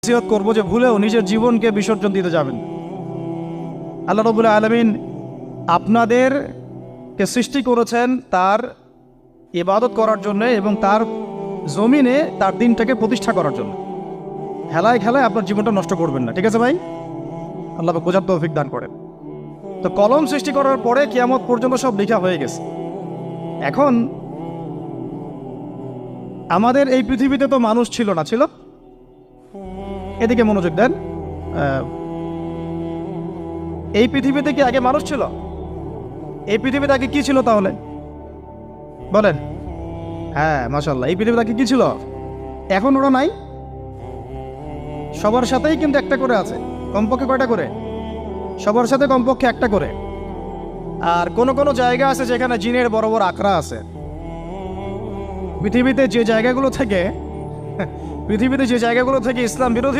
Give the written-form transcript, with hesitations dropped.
নসিহত করবো যে ভুলেও নিজের জীবনকে বিসর্জন দিতে যাবেন। আল্লাহ রাব্বুল আলামিন আপনাদেরকে সৃষ্টি করেছেন তার ইবাদত করার জন্য এবং তার জমিনে তার দিনটাকে প্রতিষ্ঠা করার জন্য। খেলায় খেলায় আপনার জীবনটা নষ্ট করবেন না, ঠিক আছে ভাই? আল্লাহ পাক বোঝার তৌফিক দান করেন। তো কলম সৃষ্টি করার পরে কিয়ামত পর্যন্ত সব লেখা হয়ে গেছে। এখন আমাদের এই পৃথিবীতে তো মানুষ ছিল না, ছিল? এদিকে মনোযোগ দেন। এই পৃথিবীতে কি আগে মানুষ ছিল? এই পৃথিবীতে আগে কি ছিল তাহলে বলেন? হ্যাঁ, মাশাআল্লাহ। এই পৃথিবীতে আগে কি ছিল? এখন ওরা নাই? সবার সাথেই কিন্তু একটা করে আছে। কমপক্ষে কয়টা করে? সবার সাথে কমপক্ষে একটা করে। আর কোন কোন জায়গা আছে যেখানে জিনের বড় বড় আখড়া আছে। পৃথিবীতে যে জায়গাগুলো থেকে ইসলাম বিরোধী